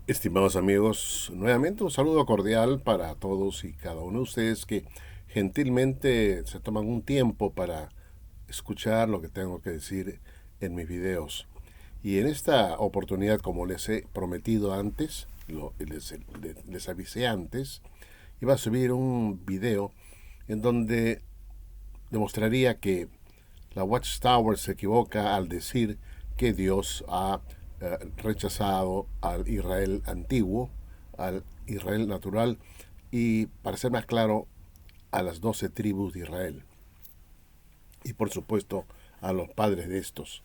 Estimados amigos, nuevamente un saludo cordial para todos y cada uno de ustedes que gentilmente se toman un tiempo para escuchar lo que tengo que decir en mis videos. Y en esta oportunidad, como les he prometido antes, les avisé antes, iba a subir un video en donde demostraría que la Watchtower se equivoca al decir que Dios ha rechazado al Israel antiguo, al Israel natural y, para ser más claro, a las 12 tribus de Israel y, por supuesto, a los padres de estos.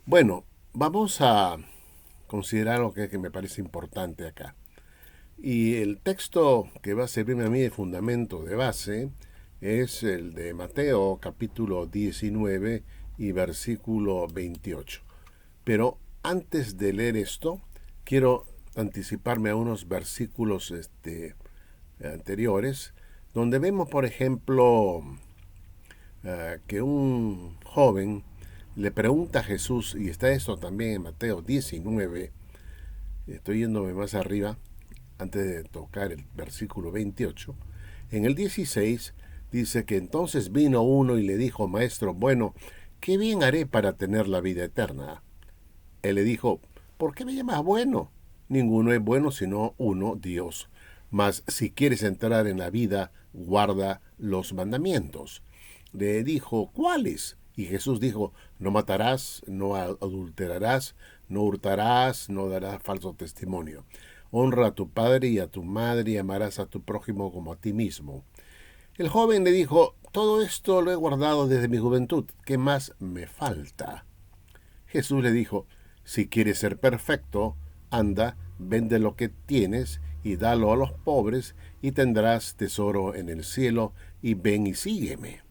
Bueno, vamos a considerar lo que me parece importante acá. Y el texto que va a servirme a mí de fundamento, de base, es el de Mateo capítulo 19 y versículo 28. Pero antes de leer esto, quiero anticiparme a unos versículos anteriores, donde vemos, por ejemplo, que un joven le pregunta a Jesús, y está esto también en Mateo 19, estoy yéndome más arriba, antes de tocar el versículo 28, en el 16 dice que entonces vino uno y le dijo, Maestro, bueno, ¿qué bien haré para tener la vida eterna? Él le dijo, ¿por qué me llamas bueno? Ninguno es bueno sino uno, Dios. Mas si quieres entrar en la vida, guarda los mandamientos. Le dijo, ¿cuáles? Y Jesús dijo, no matarás, no adulterarás, no hurtarás, no darás falso testimonio. Honra a tu padre y a tu madre y amarás a tu prójimo como a ti mismo. El joven le dijo, todo esto lo he guardado desde mi juventud, ¿qué más me falta? Jesús le dijo, si quieres ser perfecto, anda, vende lo que tienes y dalo a los pobres y tendrás tesoro en el cielo y ven y sígueme.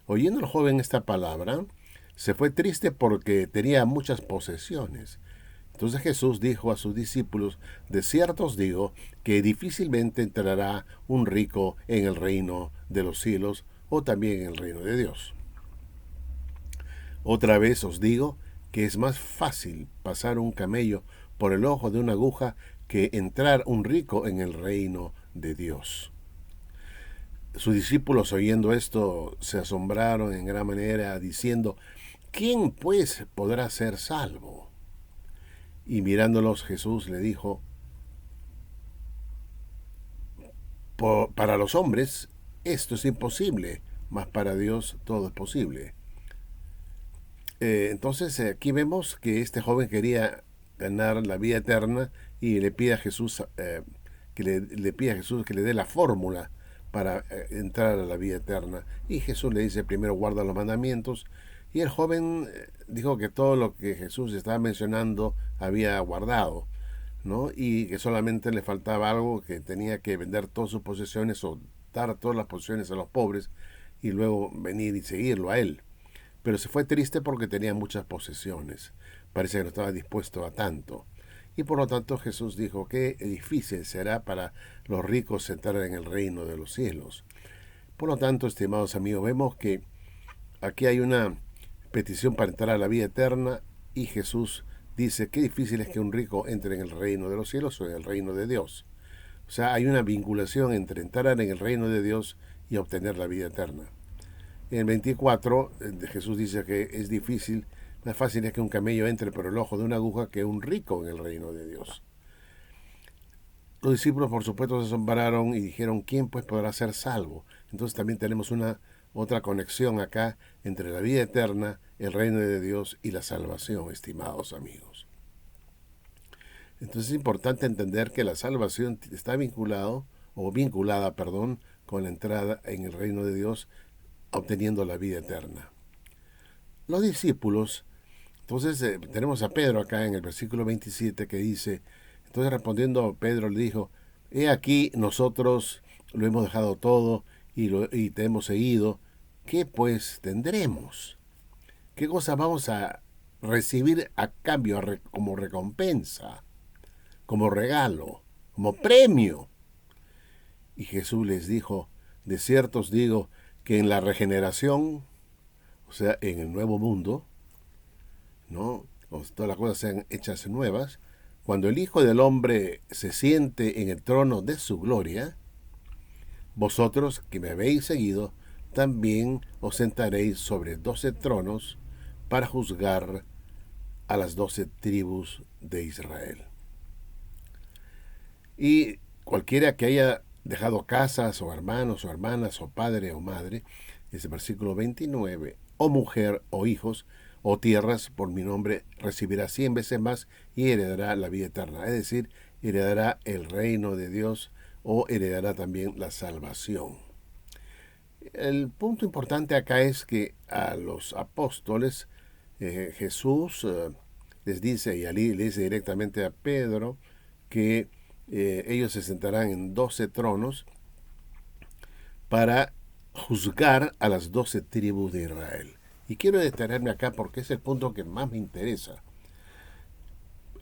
Oyendo el joven esta palabra, se fue triste porque tenía muchas posesiones. Entonces Jesús dijo a sus discípulos, de cierto os digo que difícilmente entrará un rico en el reino de los cielos o también en el reino de Dios. Otra vez os digo que es más fácil pasar un camello por el ojo de una aguja que entrar un rico en el reino de Dios. Sus discípulos oyendo esto se asombraron en gran manera, diciendo, ¿quién pues podrá ser salvo? Y mirándolos Jesús le dijo, para los hombres esto es imposible, mas para Dios todo es posible. Entonces aquí vemos que este joven quería ganar la vida eterna y le pide a Jesús le pide a Jesús que le dé la fórmula para entrar a la vida eterna. Y Jesús le dice, primero guarda los mandamientos. Y el joven dijo que todo lo que Jesús estaba mencionando había guardado, ¿no? Y que solamente le faltaba algo, que tenía que vender todas sus posesiones o dar todas las posesiones a los pobres y luego venir y seguirlo a él. Pero se fue triste porque tenía muchas posesiones. Parece que no estaba dispuesto a tanto. Y por lo tanto Jesús dijo que difícil será para los ricos entrar en el reino de los cielos. Por lo tanto, estimados amigos, vemos que aquí hay una petición para entrar a la vida eterna y Jesús dice que difícil es que un rico entre en el reino de los cielos o en el reino de Dios. O sea, hay una vinculación entre entrar en el reino de Dios y obtener la vida eterna. En el 24, Jesús dice que es difícil, más fácil es que un camello entre por el ojo de una aguja que un rico en el reino de Dios. Los discípulos, por supuesto, se asombraron y dijeron, ¿quién pues podrá ser salvo? Entonces también tenemos una otra conexión acá entre la vida eterna, el reino de Dios y la salvación, estimados amigos. Entonces es importante entender que la salvación está vinculada, con la entrada en el reino de Dios, obteniendo la vida eterna. Los discípulos, entonces tenemos a Pedro acá en el versículo 27 que dice, entonces respondiendo Pedro le dijo, he aquí nosotros lo hemos dejado todo y te hemos seguido, ¿qué pues tendremos? ¿Qué cosa vamos a recibir a cambio, como recompensa, como regalo, como premio? Y Jesús les dijo, de cierto os digo que en la regeneración, o sea, en el nuevo mundo, ¿no? Todas las cosas sean hechas nuevas, cuando el Hijo del Hombre se siente en el trono de su gloria, vosotros que me habéis seguido, también os sentaréis sobre 12 tronos para juzgar a las 12 tribus de Israel. Y cualquiera que haya dejado casas o hermanos o hermanas o padre o madre, ese versículo 29, o mujer o hijos o tierras por mi nombre, recibirá 100 veces más y heredará la vida eterna. Es decir, heredará el reino de Dios o heredará también la salvación. El punto importante acá es que a los apóstoles Jesús les dice, y Ali le dice directamente a Pedro, que ellos se sentarán en 12 tronos para juzgar a las 12 tribus de Israel. Y quiero detenerme acá porque es el punto que más me interesa.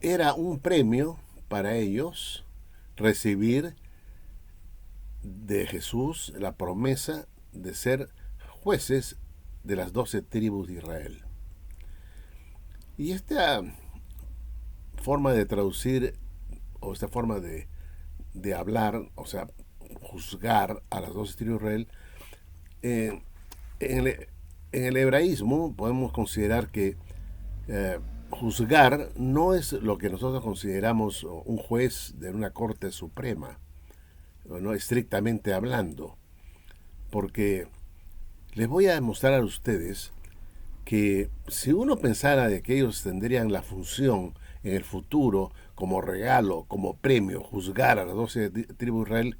Era un premio para ellos recibir de Jesús la promesa de ser jueces de las 12 tribus de Israel. Y esta forma de traducir, o esta forma de hablar, o sea, juzgar a las 12 tribus de Israel, en, en el hebraísmo podemos considerar que juzgar no es lo que nosotros consideramos un juez de una corte suprema, no estrictamente hablando, porque les voy a demostrar a ustedes que si uno pensara de que ellos tendrían la función en el futuro como regalo, como premio, juzgar a las 12 tribus de Israel,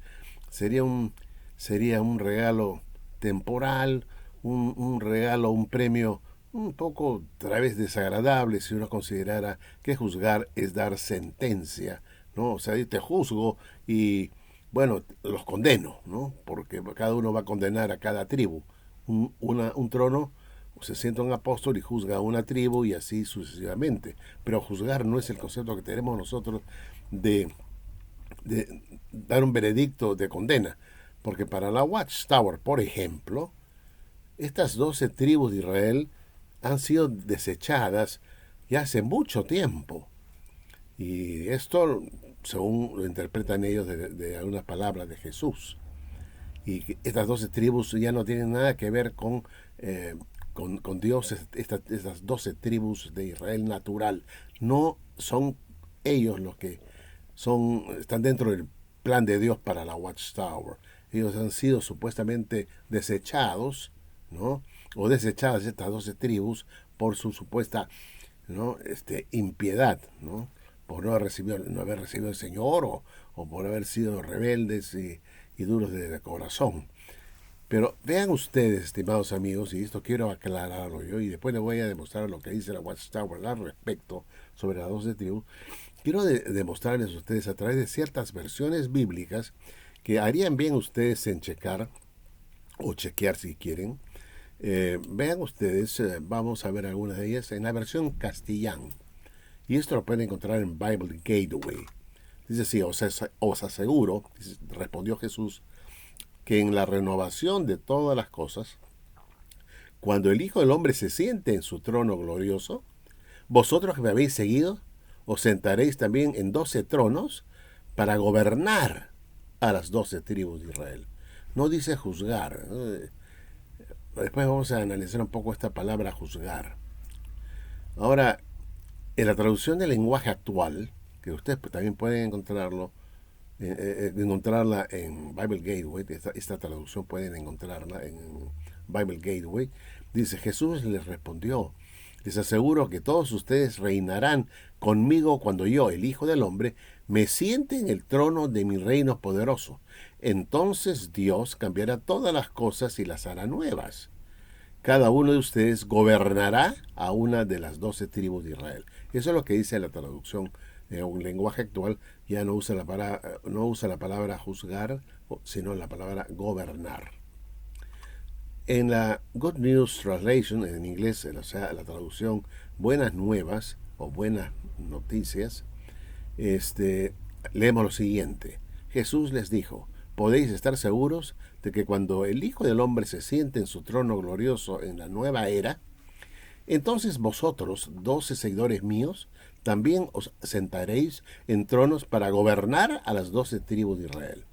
sería un regalo temporal, un regalo, un premio un poco tal vez desagradable si uno considerara que juzgar es dar sentencia, ¿no? O sea, yo te juzgo y, bueno, los condeno, ¿no? Porque cada uno va a condenar a cada tribu. Un trono, se sienta un apóstol y juzga a una tribu y así sucesivamente. Pero juzgar no es el concepto que tenemos nosotros de dar un veredicto de condena. Porque para la Watchtower, por ejemplo, estas 12 tribus de Israel han sido desechadas ya hace mucho tiempo. Y esto, según lo interpretan ellos de algunas palabras de Jesús. Y estas 12 tribus ya no tienen nada que ver con Dios, estas 12 tribus de Israel natural. No son ellos los que están dentro del plan de Dios para la Watchtower. Ellos han sido supuestamente desechados, ¿no? O desechadas estas 12 tribus por su supuesta, ¿no? Impiedad, ¿no? Por no haber recibido el Señor o por haber sido rebeldes y duros de corazón. Pero vean ustedes, estimados amigos, y esto quiero aclararlo yo, y después les voy a demostrar lo que dice la Watchtower al respecto sobre las 12 tribus. Quiero demostrarles a ustedes a través de ciertas versiones bíblicas que harían bien ustedes en checar, o chequear si quieren. Vean ustedes, vamos a ver algunas de ellas en la versión castellano. Y esto lo pueden encontrar en Bible Gateway. Dice así, os aseguro, respondió Jesús, que en la renovación de todas las cosas, cuando el Hijo del Hombre se siente en su trono glorioso, vosotros que me habéis seguido, os sentaréis también en 12 tronos para gobernar a las 12 tribus de Israel. No dice juzgar. Después vamos a analizar un poco esta palabra juzgar. Ahora, en la traducción del lenguaje actual, que ustedes también pueden encontrarla en Bible Gateway, esta traducción pueden encontrarla en Bible Gateway, dice, Jesús les respondió, les aseguro que todos ustedes reinarán conmigo cuando yo, el Hijo del Hombre, me siente en el trono de mi reino poderoso. Entonces Dios cambiará todas las cosas y las hará nuevas. Cada uno de ustedes gobernará a una de las 12 tribus de Israel. Eso es lo que dice la traducción. En un lenguaje actual ya no usa la palabra juzgar, sino la palabra gobernar. En la Good News Translation, en inglés, o sea, la traducción Buenas Nuevas o Buenas Noticias, leemos lo siguiente. Jesús les dijo, podéis estar seguros de que cuando el Hijo del Hombre se siente en su trono glorioso en la nueva era, Entonces vosotros, 12 seguidores míos, también os sentaréis en tronos para gobernar a las 12 tribus de Israel.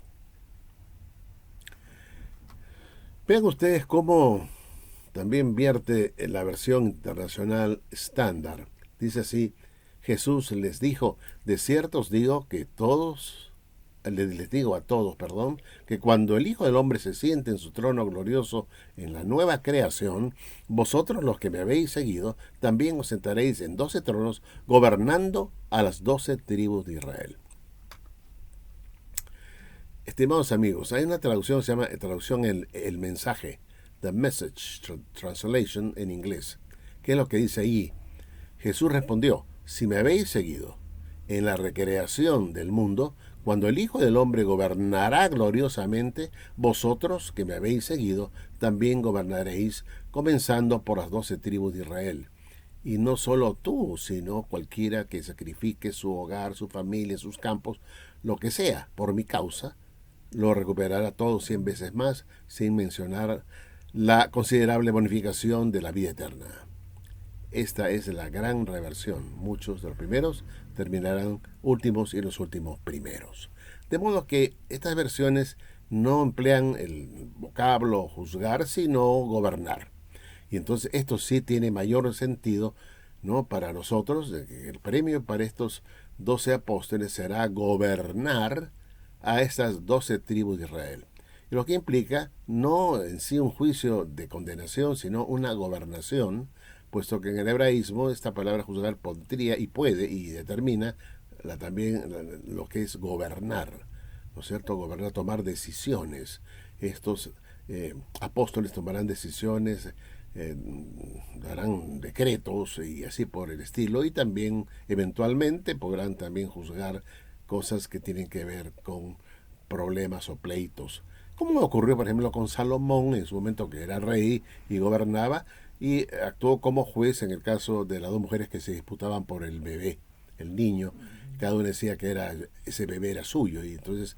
Vean ustedes cómo también vierte en la versión internacional estándar. Dice así: Jesús les dijo, de cierto os digo que les digo a todos, que cuando el Hijo del Hombre se siente en su trono glorioso en la nueva creación, vosotros los que me habéis seguido, también os sentaréis en 12 tronos, gobernando a las 12 tribus de Israel. Estimados amigos, hay una traducción, se llama traducción el mensaje, The Message Translation en inglés. ¿Qué es lo que dice ahí? Jesús respondió: si me habéis seguido en la recreación del mundo, cuando el Hijo del Hombre gobernará gloriosamente, vosotros que me habéis seguido, también gobernaréis, comenzando por las 12 tribus de Israel. Y no solo tú, sino cualquiera que sacrifique su hogar, su familia, sus campos, lo que sea, por mi causa, lo recuperará todo 100 veces más, sin mencionar la considerable bonificación de la vida eterna. Esta es la gran reversión. Muchos de los primeros terminarán últimos y los últimos primeros. De modo que estas versiones no emplean el vocablo juzgar, sino gobernar. Y entonces esto sí tiene mayor sentido, ¿no?, para nosotros. El premio para estos 12 apóstoles será gobernar a estas 12 tribus de Israel. Y lo que implica no en sí un juicio de condenación, sino una gobernación, puesto que en el hebraísmo esta palabra juzgar podría y puede y determina también lo que es gobernar, ¿no es cierto? Gobernar, tomar decisiones. Estos apóstoles tomarán decisiones, darán decretos y así por el estilo, y también eventualmente podrán también juzgar cosas que tienen que ver con problemas o pleitos, como ocurrió por ejemplo con Salomón en su momento, que era rey y gobernaba, y actuó como juez en el caso de las dos mujeres que se disputaban por el bebé, el niño. Cada uno decía que ese bebé era suyo, y entonces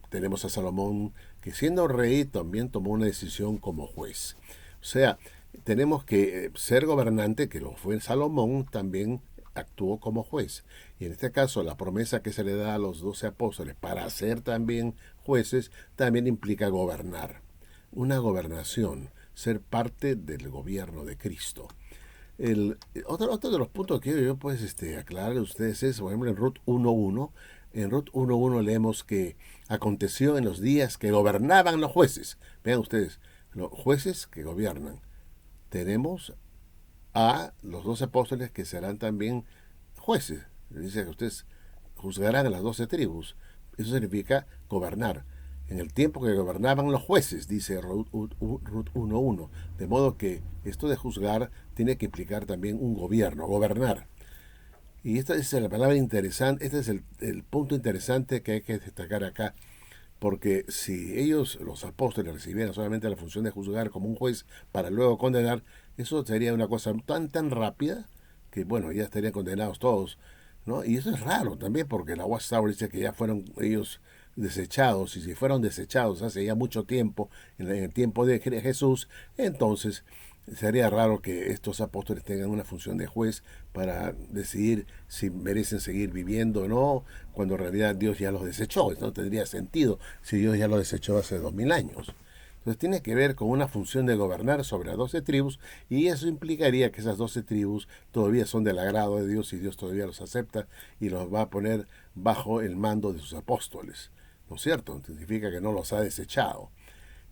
tenemos a Salomón que, siendo rey, también tomó una decisión como juez. O sea, tenemos que ser gobernante, que lo fue Salomón, también actuó como juez. Y en este caso, la promesa que se le da a los 12 apóstoles para ser también jueces, también implica gobernar. Una gobernación, ser parte del gobierno de Cristo. Otro de los puntos que yo aclarar a ustedes es, por ejemplo, en Ruth 1.1. En Ruth 1.1 leemos que aconteció en los días que gobernaban los jueces. Vean ustedes, los jueces que gobiernan. Tenemos a los 12 apóstoles que serán también jueces. Dice que ustedes juzgarán a las 12 tribus. Eso significa gobernar. En el tiempo que gobernaban los jueces, dice Ruth 1.1. De modo que esto de juzgar tiene que implicar también un gobierno, gobernar. Y esta es la palabra interesante, este es el punto interesante que hay que destacar acá. Porque si ellos, los apóstoles, recibieran solamente la función de juzgar como un juez para luego condenar, eso sería una cosa tan rápida que, bueno, ya estarían condenados todos, ¿no? Y eso es raro también, porque la Watchtower dice que ya fueron ellos desechados, y si fueron desechados hace ya mucho tiempo, en el tiempo de Jesús, entonces sería raro que estos apóstoles tengan una función de juez para decidir si merecen seguir viviendo o no, cuando en realidad Dios ya los desechó. No tendría sentido si Dios ya los desechó hace 2000 años. Entonces tiene que ver con una función de gobernar sobre las 12 tribus, y eso implicaría que esas 12 tribus todavía son del agrado de Dios, y Dios todavía los acepta y los va a poner bajo el mando de sus apóstoles, ¿no es cierto? Significa que no los ha desechado.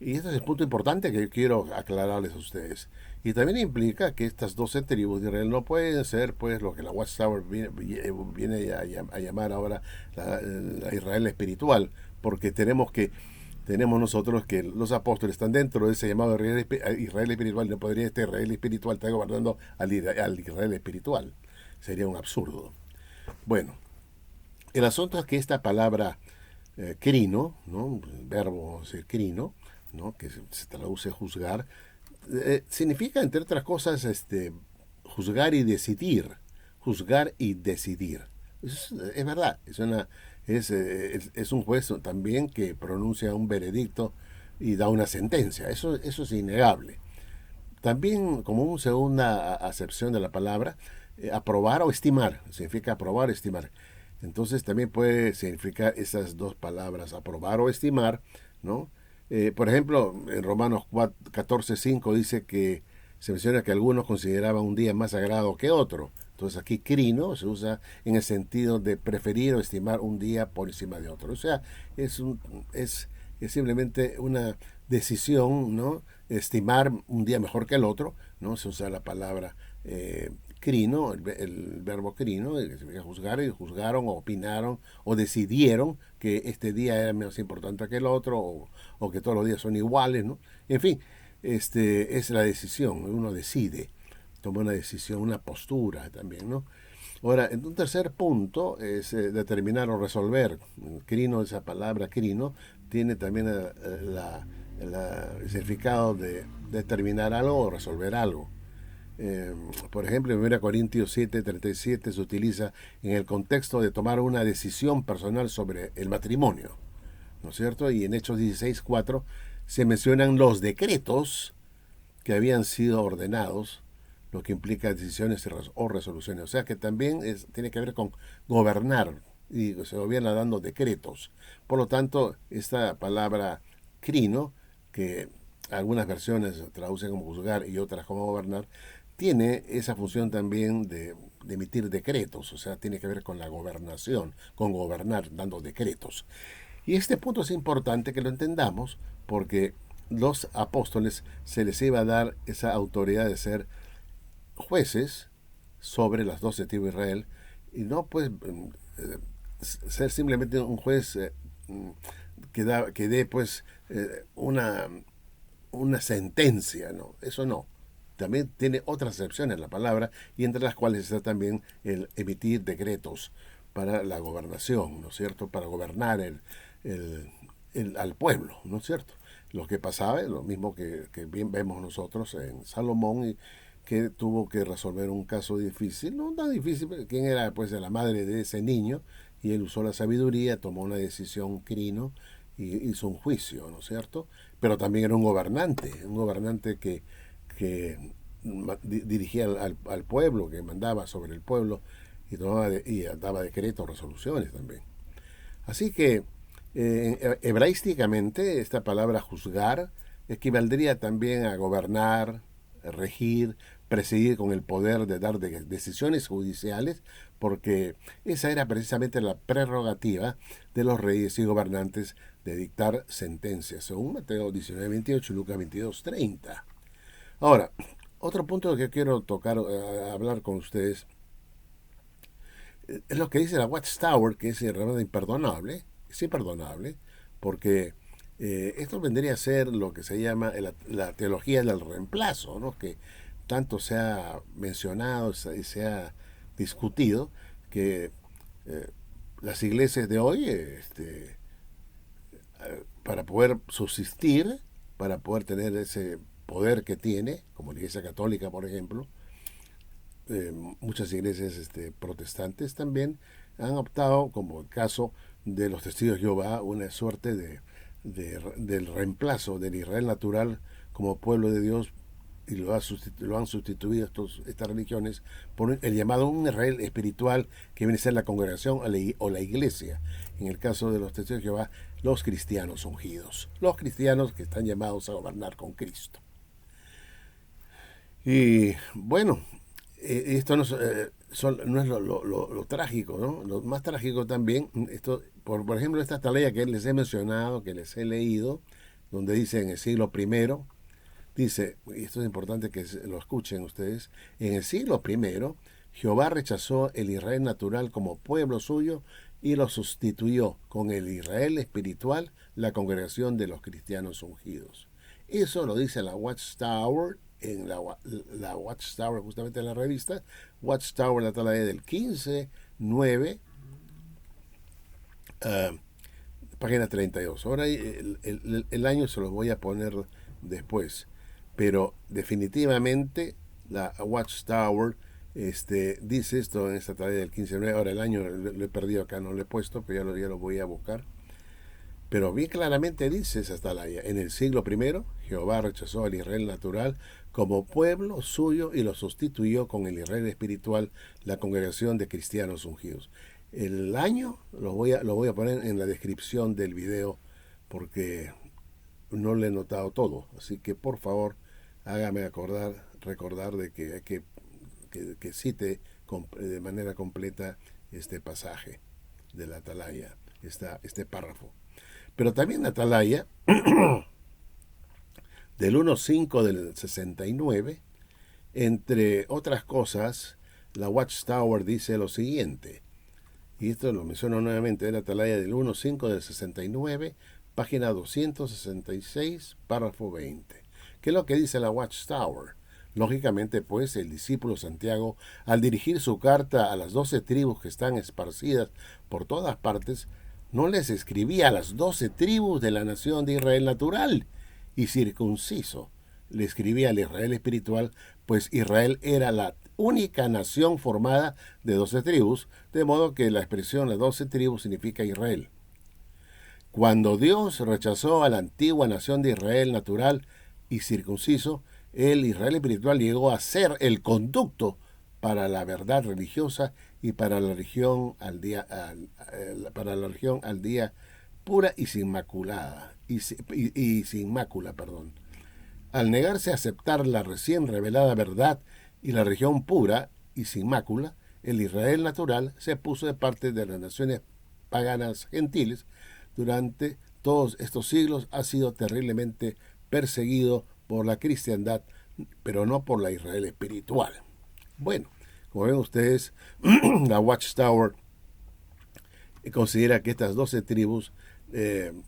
Y este es el punto importante que yo quiero aclararles a ustedes. Y también implica que estas 12 tribus de Israel no pueden ser, pues, lo que la Watchtower viene a llamar ahora la Israel espiritual, porque tenemos nosotros que los apóstoles están dentro de ese llamado Israel espiritual, y no podría este Israel espiritual estar gobernando al Israel espiritual. Sería un absurdo. Bueno, el asunto es que esta palabra crino, ¿no?, el verbo ser crino, ¿no?, que se traduce juzgar, significa, entre otras cosas, juzgar y decidir. Juzgar y decidir. Es verdad, es un juez también que pronuncia un veredicto y da una sentencia. Eso es innegable. También, como una segunda acepción de la palabra, aprobar o estimar, significa aprobar o estimar. Entonces también puede significar esas dos palabras, aprobar o estimar, ¿no? Por ejemplo, en Romanos 14:5 dice que se menciona que algunos consideraban un día más sagrado que otro. Entonces aquí crino se usa en el sentido de preferir o estimar un día por encima de otro. O sea, es, un, es simplemente una decisión, ¿no? Estimar un día mejor que el otro, ¿no? Se usa la palabra crino, el verbo crino, que significa juzgar, y juzgaron o opinaron o decidieron que este día era más importante que el otro o que todos los días son iguales, ¿no? En fin, es la decisión, uno decide, toma una decisión, una postura también, ¿no? Ahora, en un tercer punto es determinar o resolver. Crino, esa palabra crino, tiene también el significado de determinar algo o resolver algo. Por ejemplo, en 1 Corintios 7:37 se utiliza en el contexto de tomar una decisión personal sobre el matrimonio, ¿no es cierto? Y en Hechos 16:4 se mencionan los decretos que habían sido ordenados, lo que implica decisiones o resoluciones. O sea que también tiene que ver con gobernar y se gobierna dando decretos. Por lo tanto, esta palabra crino, que algunas versiones traducen como juzgar y otras como gobernar, tiene esa función también de emitir decretos, o sea, tiene que ver con la gobernación, con gobernar, dando decretos. Y este punto es importante que lo entendamos porque los apóstoles se les iba a dar esa autoridad de ser jueces sobre las 12 tribus de Israel y no pues ser simplemente un juez que dé pues una sentencia, no, eso no. También tiene otras excepciones la palabra y entre las cuales está también el emitir decretos para la gobernación, ¿no es cierto? Para gobernar al pueblo, ¿no es cierto? Lo que pasaba es lo mismo que bien vemos nosotros en Salomón, que tuvo que resolver un caso difícil, no tan difícil, pero quién era pues la madre de ese niño, y él usó la sabiduría, tomó una decisión crino y hizo un juicio, ¿no es cierto? Pero también era un gobernante que dirigía al pueblo, que mandaba sobre el pueblo y daba decretos, resoluciones también. Así que hebraísticamente esta palabra juzgar equivaldría también a gobernar, regir, presidir con el poder de dar decisiones judiciales, porque esa era precisamente la prerrogativa de los reyes y gobernantes de dictar sentencias, según Mateo 19:28 y Lucas 22:30. Ahora, otro punto que quiero tocar, hablar con ustedes, es lo que dice la Watchtower, que es realmente imperdonable, es imperdonable, porque esto vendría a ser lo que se llama la teología del reemplazo, ¿no? Que tanto se ha mencionado y se ha discutido, que eh, las iglesias de hoy, para poder subsistir, para poder tener ese poder que tiene, como la Iglesia Católica, por ejemplo, muchas iglesias protestantes también han optado, como el caso de los testigos de Jehová, una suerte del reemplazo del Israel natural como pueblo de Dios y lo han sustituido estas religiones por el llamado un Israel espiritual que viene a ser la congregación o la iglesia. En el caso de los testigos de Jehová, los cristianos ungidos, los cristianos que están llamados a gobernar con Cristo. Y bueno, esto no es lo trágico, ¿no? Lo más trágico también, esto, por ejemplo, esta tarea que les he mencionado, que les he leído, donde dice en el siglo primero, dice, y esto es importante que lo escuchen ustedes, en el siglo primero, Jehová rechazó el Israel natural como pueblo suyo y lo sustituyó con el Israel espiritual, la congregación de los cristianos ungidos. Eso lo dice la Watchtower, en la Watchtower, justamente en la revista Watchtower, la tala del 15:9, página 32. Ahora el año se los voy a poner después, pero definitivamente la Watchtower dice esto en esta tarea del 15:9. Ahora el año lo he perdido acá, no lo he puesto, pero ya lo voy a buscar. Pero bien claramente dice esa atalaya: en el siglo primero, Jehová rechazó al Israel natural como pueblo suyo y lo sustituyó con el Israel espiritual, la congregación de cristianos ungidos. El año lo voy a poner en la descripción del video porque no le he notado todo. Así que por favor, hágame recordar de que hay que cite de manera completa este pasaje de la atalaya, este párrafo. Pero también la atalaya del 1.5 del 69, entre otras cosas, la Watchtower dice lo siguiente, y esto lo menciono nuevamente, de la atalaya del 1.5 del 69, página 266, párrafo 20. ¿Qué es lo que dice la Watchtower? Lógicamente, pues, el discípulo Santiago, al dirigir su carta a las 12 tribus que están esparcidas por todas partes, no les escribía a las 12 tribus de la nación de Israel natural y circunciso. Le escribía al Israel espiritual, pues Israel era la única nación formada de 12 tribus, de modo que la expresión las 12 tribus significa Israel. Cuando Dios rechazó a la antigua nación de Israel natural y circunciso, el Israel espiritual llegó a ser el conducto para la verdad religiosa y para la religión al día, pura y sin maculada y sin mácula, perdón. Al negarse a aceptar la recién revelada verdad y la religión pura y sin mácula, el Israel natural se puso de parte de las naciones paganas gentiles. Durante todos estos siglos ha sido terriblemente perseguido por la cristiandad, pero no por la Israel espiritual. Bueno, como ven ustedes, la Watchtower considera que estas 12 tribus de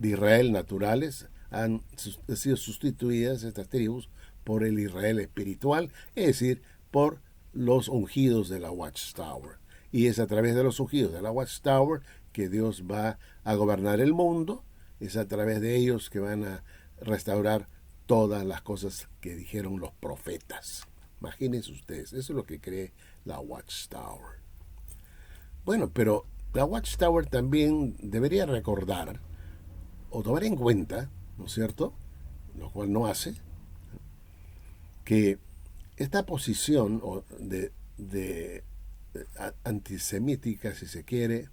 Israel naturales han sido sustituidas, estas tribus, por el Israel espiritual, es decir, por los ungidos de la Watchtower. Y es a través de los ungidos de la Watchtower que Dios va a gobernar el mundo, es a través de ellos que van a restaurar todas las cosas que dijeron los profetas. Imagínense ustedes, eso es lo que cree la Watchtower. Bueno, pero la Watchtower también debería recordar o tomar en cuenta, ¿no es cierto?, lo cual no hace, que esta posición de antisemítica, si se quiere,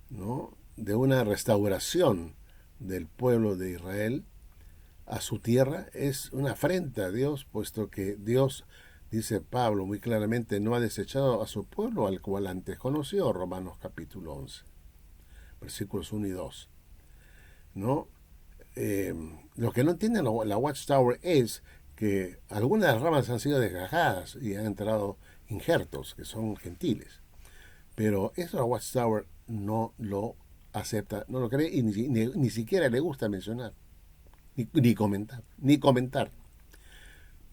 ¿no?, de una restauración del pueblo de Israel a su tierra, es una afrenta a Dios, puesto que Dios, dice Pablo muy claramente, no ha desechado a su pueblo al cual antes conoció, Romanos capítulo 11, versículos 1 y 2. ¿No? Lo que no entiende la Watchtower es que algunas de las ramas han sido desgajadas y han entrado injertos, que son gentiles. Pero eso la Watchtower no lo acepta, no lo cree y ni siquiera le gusta mencionar, ni comentar.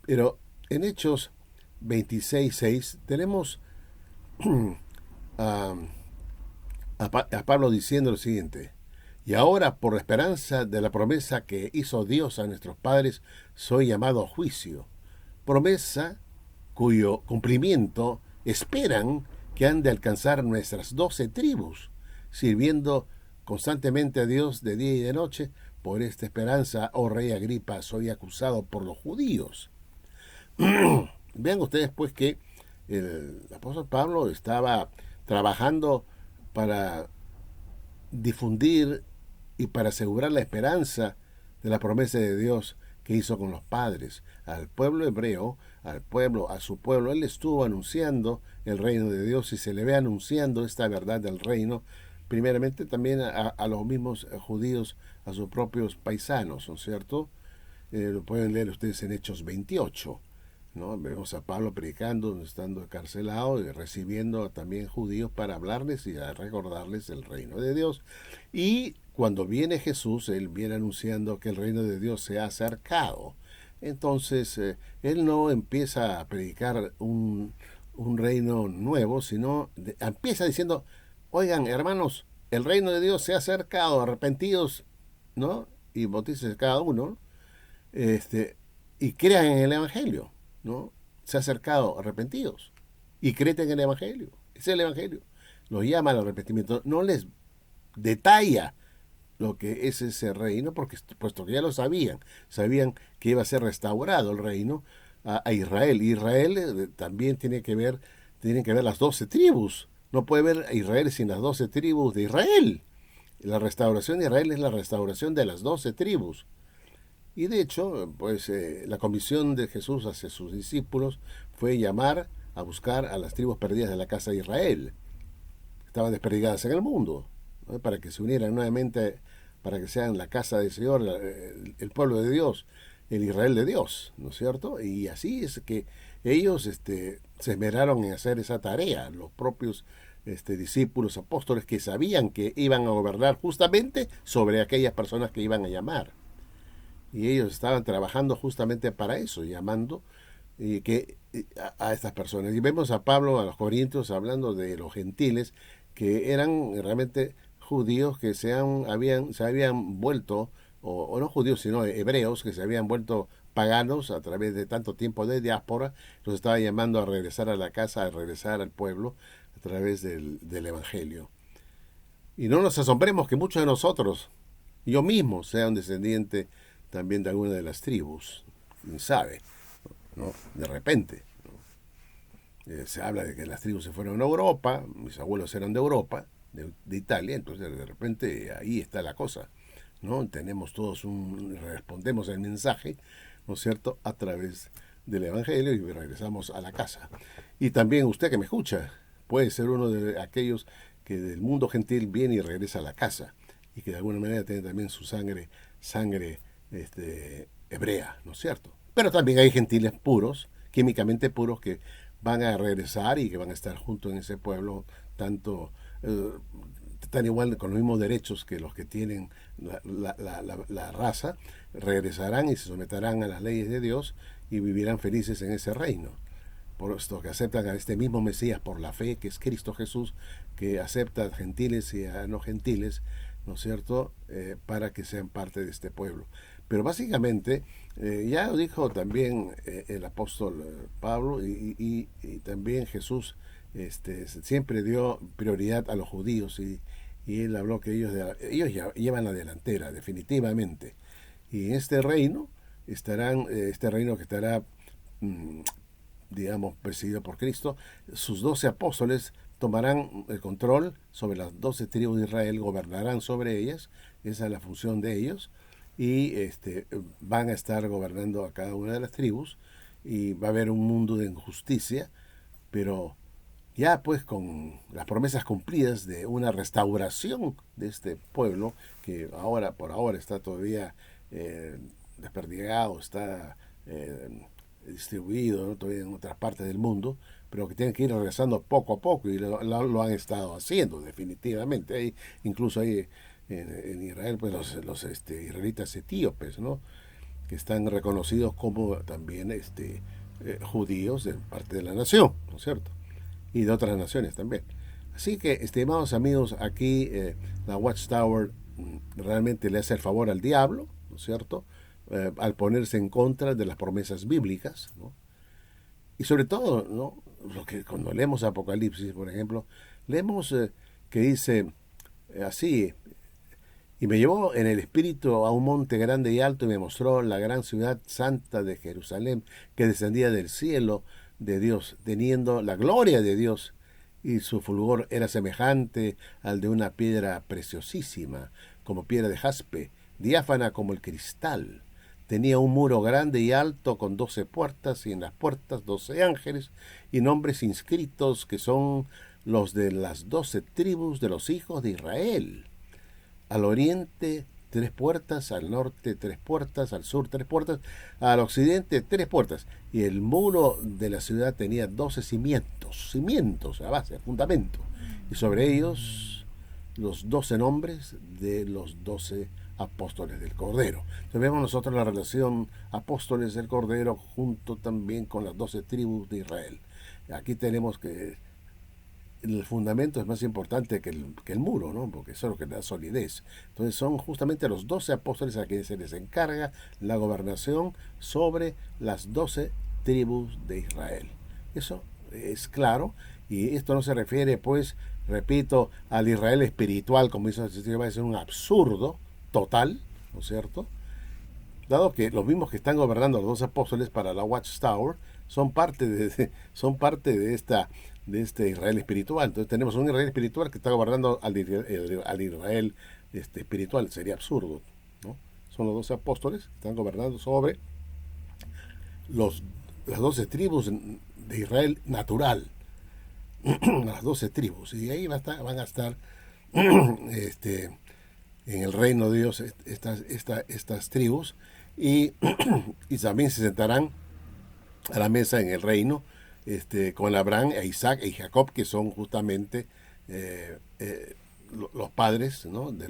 Pero en Hechos 26:6 tenemos a Pablo diciendo lo siguiente: y ahora, por la esperanza de la promesa que hizo Dios a nuestros padres, soy llamado a juicio. Promesa cuyo cumplimiento esperan que han de alcanzar nuestras 12 tribus, sirviendo constantemente a Dios de día y de noche. Por esta esperanza, oh rey Agripa, soy acusado por los judíos. Vean ustedes pues que el apóstol Pablo estaba trabajando para difundir y para asegurar la esperanza de la promesa de Dios que hizo con los padres. Al pueblo hebreo, a su pueblo, él estuvo anunciando el reino de Dios y se le ve anunciando esta verdad del reino, primeramente también a los mismos judíos, a sus propios paisanos, ¿no es cierto? Lo pueden leer ustedes en Hechos 28. ¿No? Vemos a Pablo predicando, estando encarcelado y recibiendo también judíos para hablarles y a recordarles el reino de Dios. Y cuando viene Jesús, él viene anunciando que el reino de Dios se ha acercado. Entonces, él no empieza a predicar un reino nuevo, sino empieza diciendo: oigan, hermanos, el reino de Dios se ha acercado, arrepentidos, ¿no? Y bautícense cada uno, y crean en el Evangelio, ¿no? Se ha acercado, arrepentidos, y creen en el Evangelio. Ese es el Evangelio. Los llama al arrepentimiento, no les detalla lo que es ese reino, porque puesto que ya lo sabían que iba a ser restaurado el reino a Israel. Israel también tienen que ver las 12 tribus. No puede ver a Israel sin las 12 tribus de Israel. La restauración de Israel es la restauración de las 12 tribus. Y de hecho, pues la comisión de Jesús hacia sus discípulos fue llamar a buscar a las tribus perdidas de la casa de Israel. Estaban desperdigadas en el mundo, ¿no? Para que se unieran nuevamente, para que sean la casa del Señor, el pueblo de Dios, el Israel de Dios, ¿no es cierto? Y así es que ellos se esmeraron en hacer esa tarea, los propios discípulos apóstoles que sabían que iban a gobernar justamente sobre aquellas personas que iban a llamar. Y ellos estaban trabajando justamente para eso, llamando a estas personas. Y vemos a Pablo, a los corintios, hablando de los gentiles, que eran realmente judíos que se habían vuelto, o no judíos, sino hebreos, que se habían vuelto paganos a través de tanto tiempo de diáspora, los estaba llamando a regresar a la casa, a regresar al pueblo, a través del Evangelio. Y no nos asombremos que muchos de nosotros, yo mismo, sea un descendiente también de alguna de las tribus, quién sabe, ¿no? De repente, ¿no? Se habla de que las tribus se fueron a Europa, mis abuelos eran de Europa, de Italia, entonces de repente ahí está la cosa, ¿no? Tenemos todos respondemos el mensaje, ¿no es cierto?, a través del Evangelio y regresamos a la casa. Y también usted que me escucha, puede ser uno de aquellos que del mundo gentil viene y regresa a la casa y que de alguna manera tiene también su sangre hebrea, ¿no es cierto? Pero también hay gentiles puros, químicamente puros, que van a regresar y que van a estar juntos en ese pueblo, tan igual con los mismos derechos que los que tienen la raza, regresarán y se someterán a las leyes de Dios y vivirán felices en ese reino. Por esto que aceptan a este mismo Mesías por la fe, que es Cristo Jesús, que acepta a gentiles y a no gentiles, ¿no es cierto?, para que sean parte de este pueblo. Pero básicamente, ya lo dijo también el apóstol Pablo y también Jesús, siempre dio prioridad a los judíos y él habló que ellos llevan la delantera, definitivamente. Y en este reino este reino que estará, digamos, presidido por Cristo, sus 12 apóstoles tomarán el control sobre las 12 tribus de Israel, gobernarán sobre ellas, esa es la función de ellos, y van a estar gobernando a cada una de las tribus, y va a haber un mundo de injusticia, pero ya pues con las promesas cumplidas de una restauración de este pueblo, que por ahora está todavía desperdigado, está distribuido, ¿no?, todavía en otras partes del mundo, pero que tienen que ir regresando poco a poco y lo han estado haciendo definitivamente. Incluso hay en Israel pues los israelitas etíopes, ¿no?, que están reconocidos como también judíos de parte de la nación, ¿no es cierto?, y de otras naciones también. Así que, estimados amigos, aquí la Watchtower realmente le hace el favor al diablo, ¿no es cierto?, al ponerse en contra de las promesas bíblicas, ¿no? Y sobre todo, ¿no?, lo que cuando leemos Apocalipsis, por ejemplo, leemos que dice así: y me llevó en el espíritu a un monte grande y alto y me mostró la gran ciudad santa de Jerusalén, que descendía del cielo de Dios, teniendo la gloria de Dios, y su fulgor era semejante al de una piedra preciosísima, como piedra de jaspe, diáfana como el cristal. Tenía un muro grande y alto con 12 puertas, y en las puertas 12 ángeles, y nombres inscritos que son los de las 12 tribus de los hijos de Israel. Al oriente 3 puertas, al norte 3 puertas, al sur 3 puertas, al occidente 3 puertas. Y el muro de la ciudad tenía 12 cimientos a base, fundamento. Y sobre ellos los 12 nombres de los 12 apóstoles del Cordero. Entonces vemos nosotros la relación apóstoles del Cordero junto también con las 12 tribus de Israel. Aquí tenemos que el fundamento es más importante que el muro, ¿no?, porque eso es lo que le da solidez. Entonces son justamente los 12 apóstoles a quienes se les encarga la gobernación sobre las 12 tribus de Israel. Eso es claro, y esto no se refiere, pues, repito, al Israel espiritual, como dice, va a ser un absurdo, total, ¿no es cierto? Dado que los mismos que están gobernando los 12 apóstoles para la Watchtower son parte de este Israel espiritual. Entonces tenemos un Israel espiritual que está gobernando al Israel espiritual. Sería absurdo, ¿no? Son los 12 apóstoles que están gobernando sobre los, las 12 tribus de Israel natural. Las 12 tribus. Y ahí van a estar este, en el reino de Dios estas tribus. Y, y también se sentarán a la mesa en el reino con Abraham, a Isaac y Jacob, que son justamente los padres, ¿no? de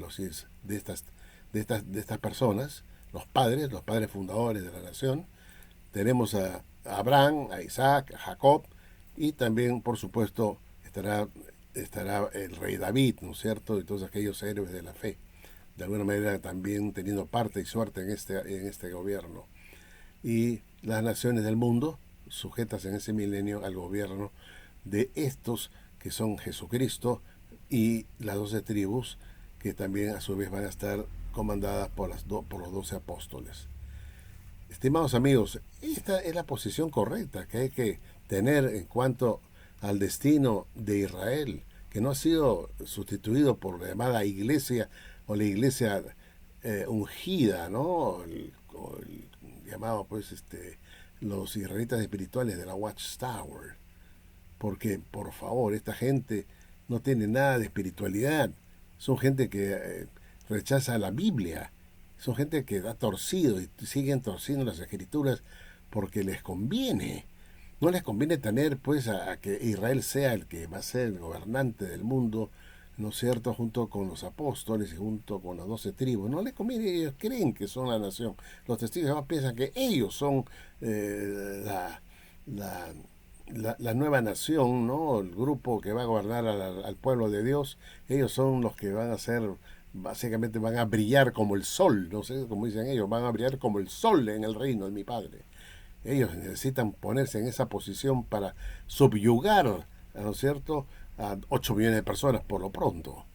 estas personas, los padres fundadores de la nación. Tenemos a Abraham, a Isaac, a Jacob, y también, por supuesto, estará el rey David, ¿no es cierto? Y todos aquellos héroes de la fe, de alguna manera también teniendo parte y suerte en este gobierno. Y las naciones del mundo sujetas en ese milenio al gobierno de estos que son Jesucristo y las 12 tribus, que también a su vez van a estar comandadas por los 12 apóstoles. Estimados amigos, esta es la posición correcta que hay que tener en cuanto al destino de Israel, que no ha sido sustituido por la llamada iglesia o la iglesia ungida, ¿no? El llamado, pues, los israelitas espirituales de la Watchtower. Porque, por favor, esta gente no tiene nada de espiritualidad. Son gente que rechaza la Biblia. Son gente que da torcido y siguen torciendo las escrituras porque les conviene. No les conviene tener, pues, a que Israel sea el que va a ser el gobernante del mundo, ¿no es cierto?, junto con los apóstoles y junto con las 12 tribus. No les conviene, ellos creen que son la nación. Los testigos de Jehová piensan que ellos son la nueva nación, ¿no? El grupo que va a gobernar al pueblo de Dios. Ellos son los que van a ser, básicamente van a brillar como el sol, no sé, como dicen ellos, van a brillar como el sol en el reino de mi Padre. Ellos necesitan ponerse en esa posición para subyugar, ¿no es cierto?, a 8 millones de personas por lo pronto,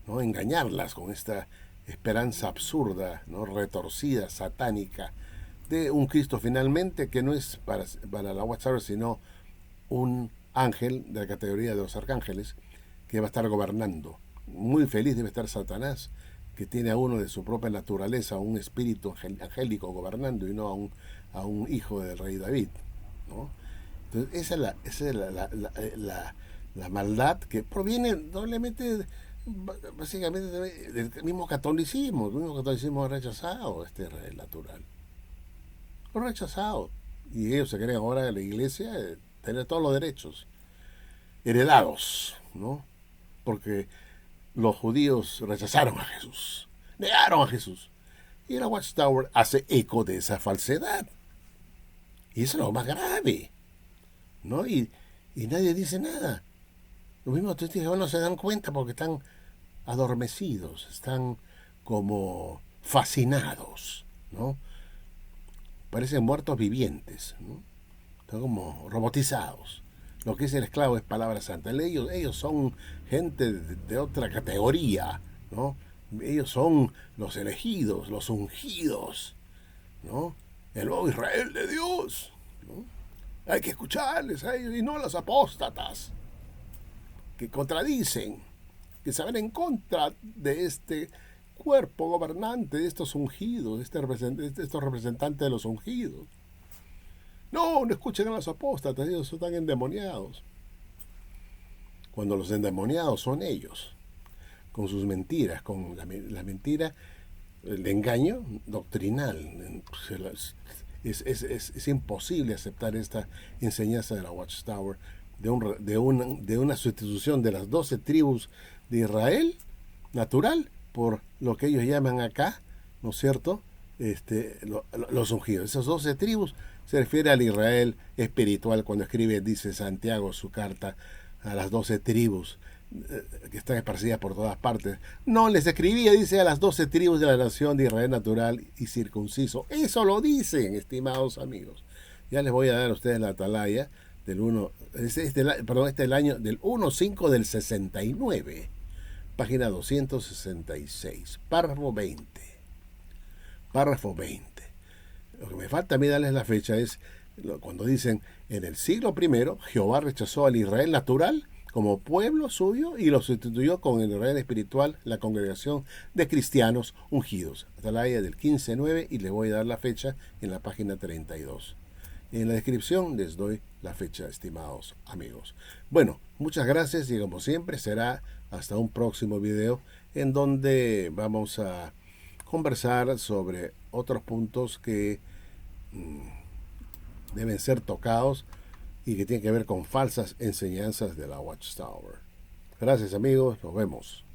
¿no? Engañarlas con esta esperanza absurda, ¿no? Retorcida, satánica, de un Cristo finalmente que no es para la Watchtower, sino un ángel de la categoría de los arcángeles que va a estar gobernando. Muy feliz debe estar Satanás, que tiene a uno de su propia naturaleza, un espíritu angélico gobernando y no a un hijo del rey David, ¿no? Entonces esa es la maldad que proviene doblemente, básicamente, del mismo catolicismo. El mismo catolicismo ha rechazado este Israel natural. Lo ha rechazado. Y ellos se creen ahora en la iglesia tener todos los derechos heredados, ¿no? Porque los judíos rechazaron a Jesús, negaron a Jesús. Y la Watchtower hace eco de esa falsedad. Y eso es lo más grave, ¿no? Y nadie dice nada. Los mismos testigos no se dan cuenta porque están adormecidos, están como fascinados, ¿no? Parecen muertos vivientes, ¿no? Están como robotizados. Lo que es el esclavo es palabra santa. Ellos son gente de otra categoría, ¿no? Ellos son los elegidos, los ungidos, ¿no? El nuevo Israel de Dios, ¿no? Hay que escucharles a ellos y no a los apóstatas que contradicen, que se ven en contra de este cuerpo gobernante, de estos ungidos, de estos representantes de los ungidos. No escuchen a los apóstatas, ellos están endemoniados. Cuando los endemoniados son ellos, con sus mentiras, con la mentira, el engaño doctrinal. Es imposible aceptar esta enseñanza de la Watchtower, de una sustitución de las 12 tribus de Israel natural por lo que ellos llaman acá, ¿no es cierto?, los ungidos. Esas 12 tribus se refiere al Israel espiritual. Cuando dice Santiago su carta a las 12 tribus que están esparcidas por todas partes. No les escribía, dice, a las 12 tribus de la nación de Israel natural y circunciso. Eso lo dicen, estimados amigos. Ya les voy a dar a ustedes la atalaya del este es el año del 1/5 del 69, página 266, párrafo 20. párrafo 20. Lo que me falta a mí darles la fecha es cuando dicen, en el siglo primero Jehová rechazó al Israel natural como pueblo suyo y lo sustituyó con el Israel espiritual, la congregación de cristianos ungidos. Atalaya del 15:9, y les voy a dar la fecha en la página 32. En la descripción les doy la fecha, estimados amigos. Bueno, muchas gracias y como siempre será hasta un próximo video en donde vamos a conversar sobre otros puntos que deben ser tocados y que tienen que ver con falsas enseñanzas de la Watchtower. Gracias amigos, nos vemos.